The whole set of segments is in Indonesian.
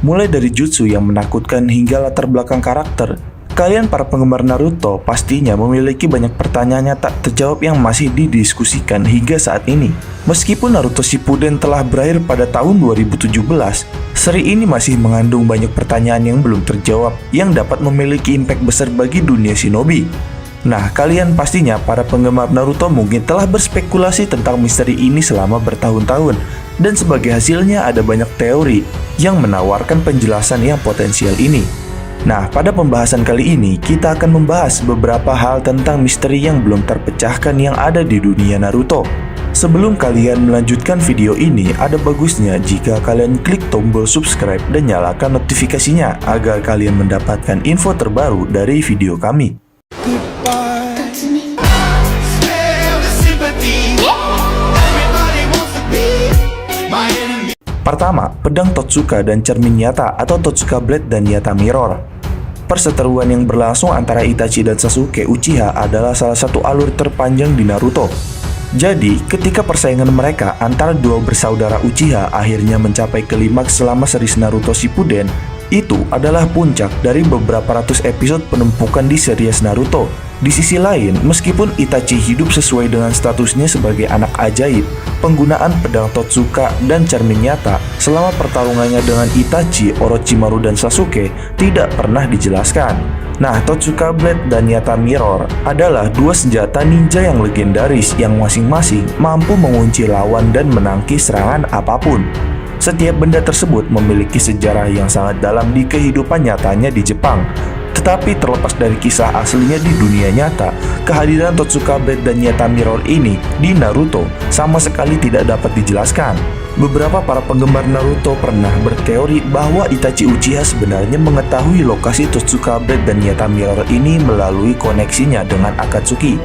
Mulai dari jutsu yang menakutkan hingga latar belakang karakter, kalian para penggemar Naruto pastinya memiliki banyak pertanyaan yang tak terjawab yang masih didiskusikan hingga saat ini. Meskipun Naruto Shippuden telah berakhir pada tahun 2017, seri ini masih mengandung banyak pertanyaan yang belum terjawab yang dapat memiliki impact besar bagi dunia shinobi. Nah, kalian pastinya para penggemar Naruto mungkin telah berspekulasi tentang misteri ini selama bertahun-tahun, dan sebagai hasilnya ada banyak teori yang menawarkan penjelasan yang potensial ini. Nah, pada pembahasan kali ini, kita akan membahas beberapa hal tentang misteri yang belum terpecahkan yang ada di dunia Naruto. Sebelum kalian melanjutkan video ini, ada bagusnya jika kalian klik tombol subscribe dan nyalakan notifikasinya agar kalian mendapatkan info terbaru dari video kami. Pertama, pedang Totsuka dan cermin nyata atau Totsuka Blade dan Nyata Mirror. Perseteruan yang berlangsung antara Itachi dan Sasuke Uchiha adalah salah satu alur terpanjang di Naruto. Jadi, ketika persaingan mereka antara dua bersaudara Uchiha akhirnya mencapai klimaks selama seri Naruto Shippuden, itu adalah puncak dari beberapa ratus episode penumpukan di series Naruto. Di sisi lain, meskipun Itachi hidup sesuai dengan statusnya sebagai anak ajaib, penggunaan pedang Totsuka dan cermin nyata selama pertarungannya dengan Itachi, Orochimaru, dan Sasuke tidak pernah dijelaskan. Nah, Totsuka Blade dan Nyata Mirror adalah dua senjata ninja yang legendaris yang masing-masing mampu mengunci lawan dan menangkis serangan apapun. Setiap benda tersebut memiliki sejarah yang sangat dalam di kehidupan nyatanya di Jepang. Tetapi terlepas dari kisah aslinya di dunia nyata, kehadiran Totsuka Blade dan Nyata Mirror ini di Naruto sama sekali tidak dapat dijelaskan. Beberapa para penggemar Naruto pernah berteori bahwa Itachi Uchiha sebenarnya mengetahui lokasi Totsuka Blade dan Nyata Mirror ini melalui koneksinya dengan Akatsuki.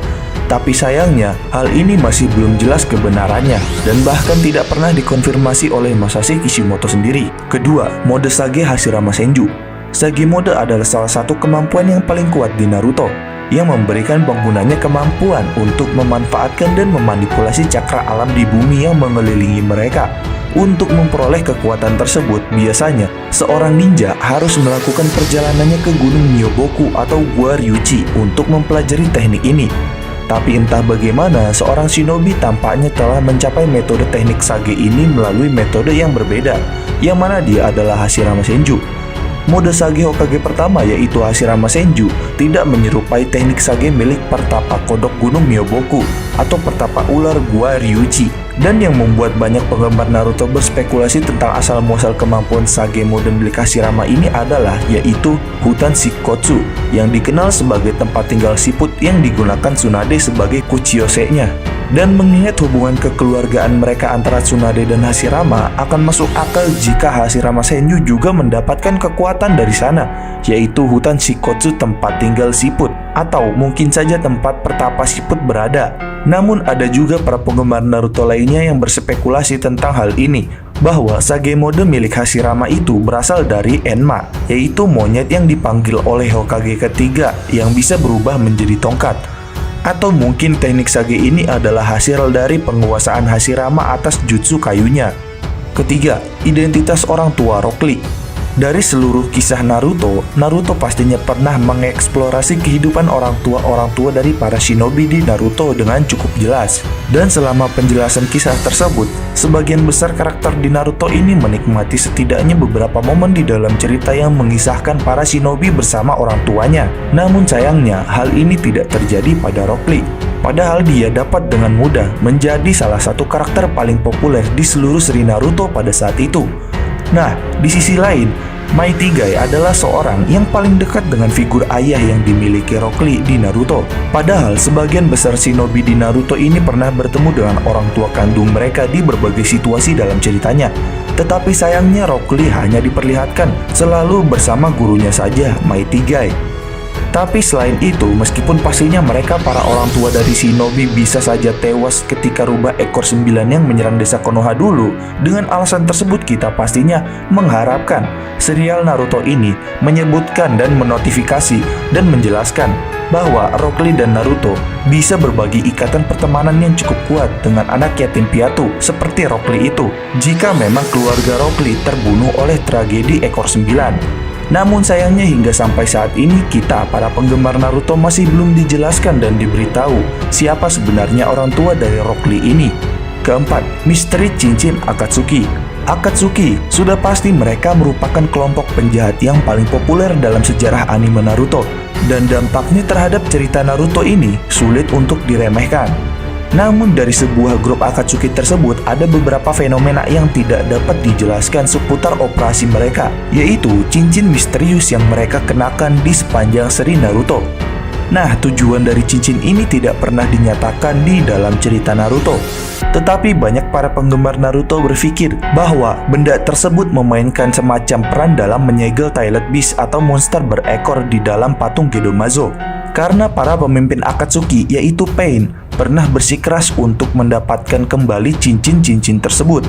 Tapi sayangnya, hal ini masih belum jelas kebenarannya dan bahkan tidak pernah dikonfirmasi oleh Masashi Kishimoto sendiri. Kedua, mode Sage Hashirama Senju. Sage mode adalah salah satu kemampuan yang paling kuat di Naruto, yang memberikan penggunanya kemampuan untuk memanfaatkan dan memanipulasi cakra alam di bumi yang mengelilingi mereka. Untuk memperoleh kekuatan tersebut, biasanya seorang ninja harus melakukan perjalanannya ke Gunung Myoboku atau Gua Ryuchi untuk mempelajari teknik ini. Tapi entah bagaimana, seorang shinobi tampaknya telah mencapai metode teknik Sage ini melalui metode yang berbeda, yang mana dia adalah Hashirama Senju. Mode Sage Hokage pertama, yaitu Hashirama Senju, tidak menyerupai teknik Sage milik Pertapa Kodok Gunung Myoboku atau Pertapa Ular Gua Ryuchi, dan yang membuat banyak penggemar Naruto berspekulasi tentang asal-muasal kemampuan Sage mode milik Hashirama ini adalah yaitu hutan Shikkotsu, yang dikenal sebagai tempat tinggal siput yang digunakan Tsunade sebagai Kuchiyose-nya. Dan mengingat hubungan kekeluargaan mereka antara Tsunade dan Hashirama, akan masuk akal jika Hashirama Senju juga mendapatkan kekuatan dari sana, yaitu hutan Shikkotsu, tempat tinggal siput, atau mungkin saja tempat pertapa siput berada. Namun ada juga para penggemar Naruto lainnya yang berspekulasi tentang hal ini, bahwa Sage mode milik Hashirama itu berasal dari Enma, yaitu monyet yang dipanggil oleh Hokage ketiga yang bisa berubah menjadi tongkat. Atau mungkin teknik Sage ini adalah hasil dari penguasaan Hashirama atas jutsu kayunya. Ketiga, identitas orang tua Rock Lee. Dari seluruh kisah Naruto, Naruto pastinya pernah mengeksplorasi kehidupan orang tua dari para shinobi di Naruto dengan cukup jelas. Dan selama penjelasan kisah tersebut, sebagian besar karakter di Naruto ini menikmati setidaknya beberapa momen di dalam cerita yang mengisahkan para shinobi bersama orang tuanya. Namun sayangnya, hal ini tidak terjadi pada Rock Lee. Padahal dia dapat dengan mudah menjadi salah satu karakter paling populer di seluruh seri Naruto pada saat itu. Nah, di sisi lain, Mighty Guy adalah seorang yang paling dekat dengan figur ayah yang dimiliki Rock Lee di Naruto. Padahal sebagian besar shinobi di Naruto ini pernah bertemu dengan orang tua kandung mereka di berbagai situasi dalam ceritanya. Tetapi sayangnya Rock Lee hanya diperlihatkan selalu bersama gurunya saja, Mighty Guy. Tapi selain itu, meskipun pastinya mereka para orang tua dari shinobi bisa saja tewas ketika rubah ekor 9 yang menyerang desa Konoha dulu, dengan alasan tersebut kita pastinya mengharapkan serial Naruto ini menyebutkan dan menotifikasi dan menjelaskan bahwa Rock Lee dan Naruto bisa berbagi ikatan pertemanan yang cukup kuat dengan anak yatim piatu seperti Rock Lee itu jika memang keluarga Rock Lee terbunuh oleh tragedi ekor 9. Namun sayangnya hingga sampai saat ini kita para penggemar Naruto masih belum dijelaskan dan diberitahu siapa sebenarnya orang tua dari Rock Lee ini. Keempat, misteri cincin Akatsuki. Akatsuki, sudah pasti mereka merupakan kelompok penjahat yang paling populer dalam sejarah anime Naruto, dan dampaknya terhadap cerita Naruto ini sulit untuk diremehkan. Namun dari sebuah grup Akatsuki tersebut ada beberapa fenomena yang tidak dapat dijelaskan seputar operasi mereka, yaitu cincin misterius yang mereka kenakan di sepanjang seri Naruto. Nah, tujuan dari cincin ini tidak pernah dinyatakan di dalam cerita Naruto. Tetapi banyak para penggemar Naruto berpikir bahwa benda tersebut memainkan semacam peran dalam menyegel Toilet Beast atau monster berekor di dalam patung Gedomazo. Karena para pemimpin Akatsuki yaitu Pain pernah bersikeras untuk mendapatkan kembali cincin-cincin tersebut.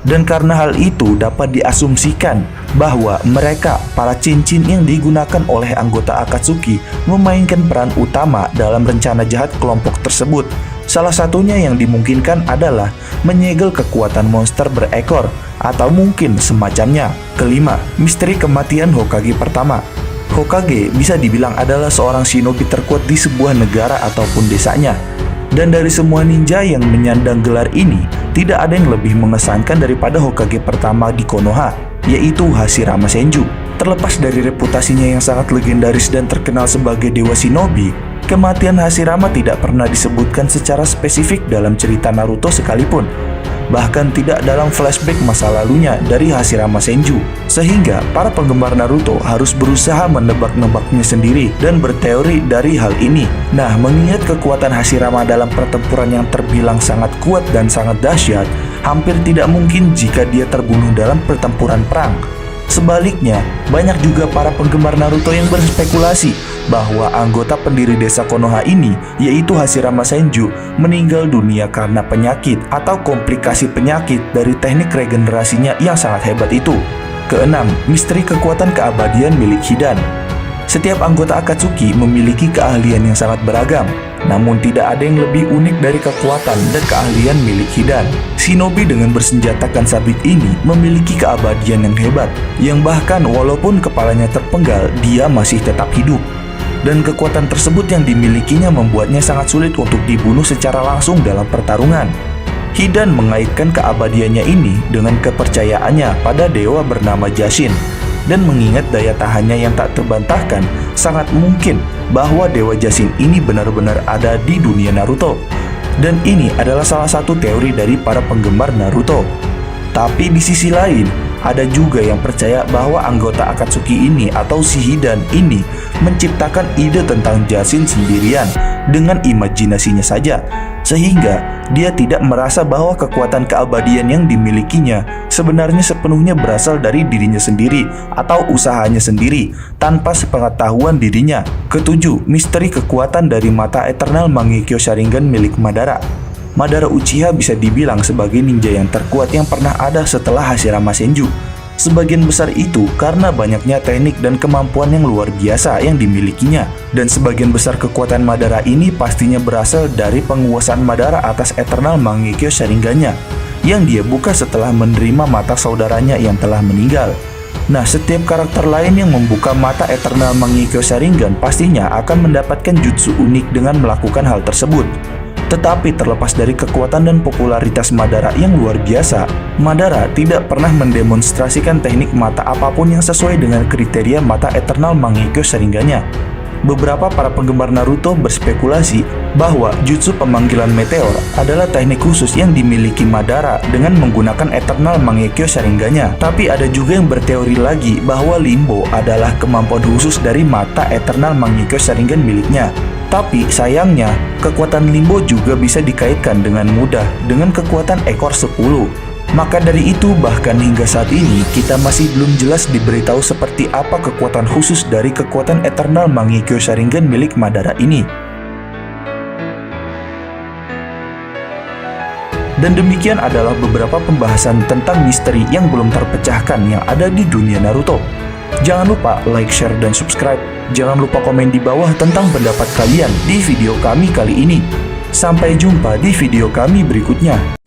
Dan karena hal itu dapat diasumsikan bahwa mereka, para cincin yang digunakan oleh anggota Akatsuki, memainkan peran utama dalam rencana jahat kelompok tersebut. Salah satunya yang dimungkinkan adalah menyegel kekuatan monster berekor, atau mungkin semacamnya. Kelima, misteri kematian Hokage pertama. Hokage bisa dibilang adalah seorang shinobi terkuat di sebuah negara ataupun desanya. Dan dari semua ninja yang menyandang gelar ini, tidak ada yang lebih mengesankan daripada Hokage pertama di Konoha, yaitu Hashirama Senju. Terlepas dari reputasinya yang sangat legendaris dan terkenal sebagai dewa shinobi, kematian Hashirama tidak pernah disebutkan secara spesifik dalam cerita Naruto sekalipun. Bahkan tidak dalam flashback masa lalunya dari Hashirama Senju. Sehingga para penggemar Naruto harus berusaha menebak-nebaknya sendiri dan berteori dari hal ini. Nah, mengingat kekuatan Hashirama dalam pertempuran yang terbilang sangat kuat dan sangat dahsyat, hampir tidak mungkin jika dia terbunuh dalam pertempuran perang. Sebaliknya, banyak juga para penggemar Naruto yang berspekulasi bahwa anggota pendiri desa Konoha ini, yaitu Hashirama Senju, meninggal dunia karena penyakit atau komplikasi penyakit dari teknik regenerasinya yang sangat hebat itu. Keenam, misteri kekuatan keabadian milik Hidan. Setiap anggota Akatsuki memiliki keahlian yang sangat beragam, namun tidak ada yang lebih unik dari kekuatan dan keahlian milik Hidan. Shinobi dengan bersenjatakan sabit ini memiliki keabadian yang hebat, yang bahkan walaupun kepalanya terpenggal, dia masih tetap hidup. Dan kekuatan tersebut yang dimilikinya membuatnya sangat sulit untuk dibunuh secara langsung dalam pertarungan. Hidan mengaitkan keabadiannya ini dengan kepercayaannya pada dewa bernama Jashin. Dan mengingat daya tahannya yang tak terbantahkan, sangat mungkin bahwa dewa Jashin ini benar-benar ada di dunia Naruto. Dan ini adalah salah satu teori dari para penggemar Naruto. Tapi di sisi lain, ada juga yang percaya bahwa anggota Akatsuki ini atau si Hidan ini menciptakan ide tentang Jashin sendirian dengan imajinasinya saja, sehingga dia tidak merasa bahwa kekuatan keabadian yang dimilikinya sebenarnya sepenuhnya berasal dari dirinya sendiri atau usahanya sendiri tanpa sepengetahuan dirinya. Ketujuh, misteri kekuatan dari mata Eternal Mangekyo Sharingan milik Madara. Madara Uchiha bisa dibilang sebagai ninja yang terkuat yang pernah ada setelah Hashirama Senju. Sebagian besar itu karena banyaknya teknik dan kemampuan yang luar biasa yang dimilikinya. Dan sebagian besar kekuatan Madara ini pastinya berasal dari penguasaan Madara atas Eternal Mangekyo Sharingannya, yang dia buka setelah menerima mata saudaranya yang telah meninggal. Nah, setiap karakter lain yang membuka mata Eternal Mangekyo Sharingan pastinya akan mendapatkan jutsu unik dengan melakukan hal tersebut. Tetapi terlepas dari kekuatan dan popularitas Madara yang luar biasa, Madara tidak pernah mendemonstrasikan teknik mata apapun yang sesuai dengan kriteria mata Eternal Mangekyo Sharingannya. Beberapa para penggemar Naruto berspekulasi bahwa jutsu pemanggilan meteor adalah teknik khusus yang dimiliki Madara dengan menggunakan Eternal Mangekyo Sharingannya. Tapi ada juga yang berteori lagi bahwa Limbo adalah kemampuan khusus dari mata Eternal Mangekyo Sharingan miliknya. Tapi sayangnya, kekuatan Limbo juga bisa dikaitkan dengan mudah dengan kekuatan ekor 10. Maka dari itu, bahkan hingga saat ini, kita masih belum jelas diberitahu seperti apa kekuatan khusus dari kekuatan Eternal Mangekyo Sharingan milik Madara ini. Dan demikian adalah beberapa pembahasan tentang misteri yang belum terpecahkan yang ada di dunia Naruto. Jangan lupa like, share, dan subscribe. Jangan lupa komen di bawah tentang pendapat kalian di video kami kali ini. Sampai jumpa di video kami berikutnya.